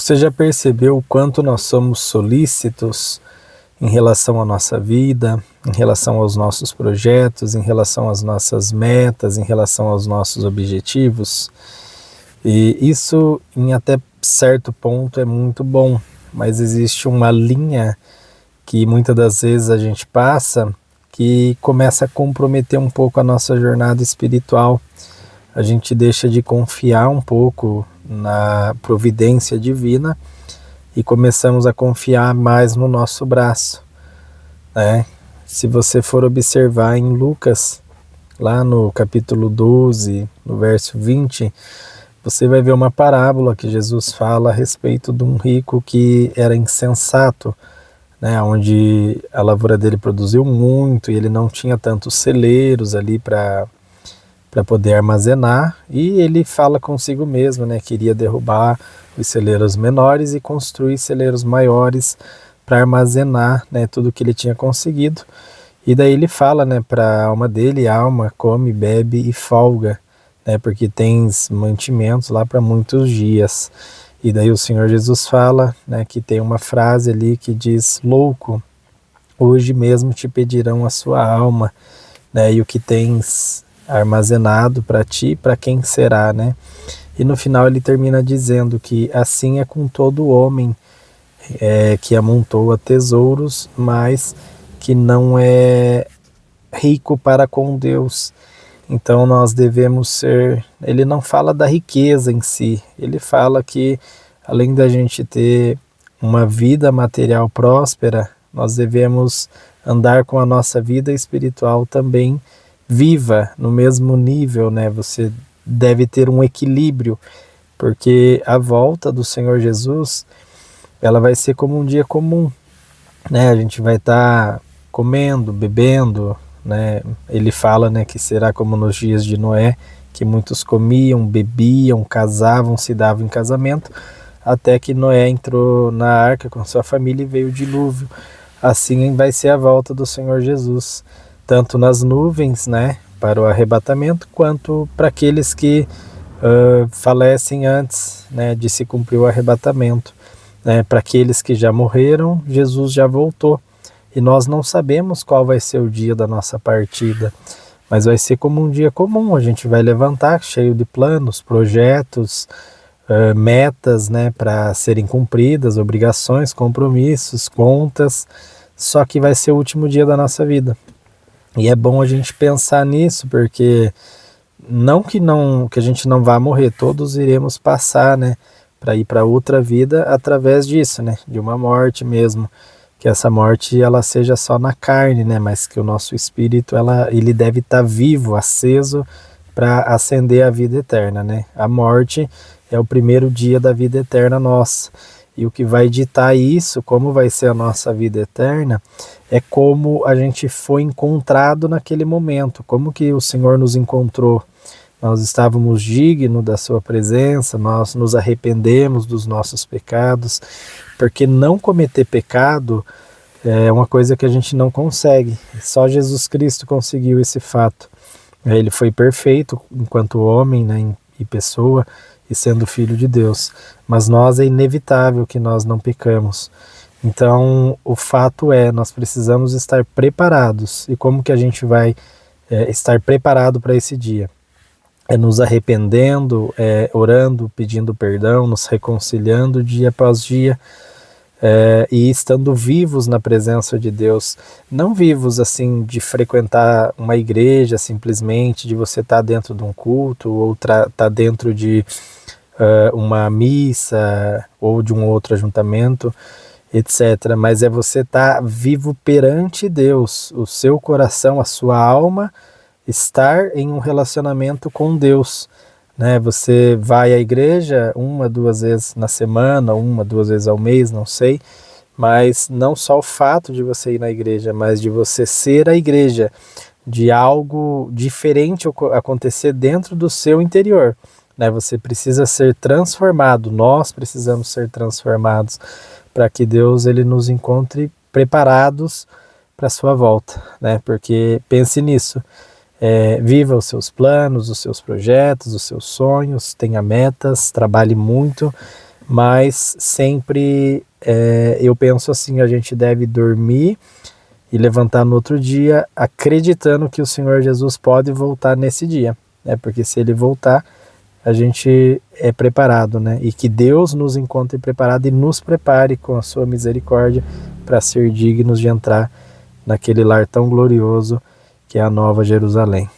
Você já percebeu o quanto nós somos solícitos em relação à nossa vida, em relação aos nossos projetos, em relação às nossas metas, em relação aos nossos objetivos? E isso, em até certo ponto, é muito bom, mas existe uma linha que muitas das vezes a gente passa que começa a comprometer um pouco a nossa jornada espiritual. A gente deixa de confiar um pouco na providência divina e começamos a confiar mais no nosso braço, né? Se você for observar em Lucas, lá no capítulo 12, no verso 20, você vai ver uma parábola que Jesus fala a respeito de um rico que era insensato, né, onde a lavoura dele produziu muito e ele não tinha tantos celeiros ali para poder armazenar, e ele fala consigo mesmo, né, queria derrubar os celeiros menores e construir celeiros maiores para armazenar, né, tudo que ele tinha conseguido. E daí ele fala, né, para a alma dele: alma, come, bebe e folga, né, porque tens mantimentos lá para muitos dias. E daí o Senhor Jesus fala, né, que tem uma frase ali que diz: louco, hoje mesmo te pedirão a sua alma, né, e o que tens armazenado para ti, para quem será, né? E no final ele termina dizendo que assim é com todo homem que amontoa tesouros, mas que não é rico para com Deus. Então nós devemos ser... Ele não fala da riqueza em si, ele fala que além da gente ter uma vida material próspera, nós devemos andar com a nossa vida espiritual também viva, no mesmo nível, né? Você deve ter um equilíbrio, porque a volta do Senhor Jesus, ela vai ser como um dia comum, né? A gente vai estar comendo, bebendo, né? Ele fala, né, que será como nos dias de Noé, que muitos comiam, bebiam, casavam, se davam em casamento, até que Noé entrou na arca com sua família e veio o dilúvio. Assim vai ser a volta do Senhor Jesus, tanto nas nuvens, né, para o arrebatamento, quanto para aqueles que falecem antes, né, de se cumprir o arrebatamento. Né, para aqueles que já morreram, Jesus já voltou. E nós não sabemos qual vai ser o dia da nossa partida, mas vai ser como um dia comum. A gente vai levantar cheio de planos, projetos, metas, né, para serem cumpridas, obrigações, compromissos, contas, só que vai ser o último dia da nossa vida. E é bom a gente pensar nisso, porque não que a gente não vá morrer, todos iremos passar, né, para ir para outra vida através disso, né, de uma morte mesmo, que essa morte ela seja só na carne, né, mas que o nosso espírito ele deve estar vivo, aceso para ascender à vida eterna, né. A morte é o primeiro dia da vida eterna nossa. E o que vai ditar isso, como vai ser a nossa vida eterna, é como a gente foi encontrado naquele momento, como que o Senhor nos encontrou. Nós estávamos dignos da sua presença, nós nos arrependemos dos nossos pecados, porque não cometer pecado é uma coisa que a gente não consegue. Só Jesus Cristo conseguiu esse fato. Ele foi perfeito enquanto homem, né, e pessoa, e sendo filho de Deus, mas nós é inevitável que nós não pecamos. Então o fato é, nós precisamos estar preparados. E como que a gente vai estar preparado para esse dia? É nos arrependendo, orando, pedindo perdão, nos reconciliando dia após dia, e estando vivos na presença de Deus. Não vivos assim de frequentar uma igreja simplesmente, de você estar dentro de um culto ou estar dentro de uma missa ou de um outro ajuntamento, etc. Mas é você estar vivo perante Deus, o seu coração, a sua alma estar em um relacionamento com Deus, né? Você vai à igreja uma, duas vezes na semana, uma, duas vezes ao mês, não sei, mas não só o fato de você ir na igreja, mas de você ser a igreja, de algo diferente acontecer dentro do seu interior, né? Você precisa ser transformado, nós precisamos ser transformados para que Deus ele nos encontre preparados para a sua volta, né? Porque pense nisso, viva os seus planos, os seus projetos, os seus sonhos, tenha metas, trabalhe muito, mas sempre eu penso assim, a gente deve dormir e levantar no outro dia acreditando que o Senhor Jesus pode voltar nesse dia, né? Porque se Ele voltar, a gente é preparado, né? E que Deus nos encontre preparado e nos prepare com a sua misericórdia para ser dignos de entrar naquele lar tão glorioso que é a Nova Jerusalém.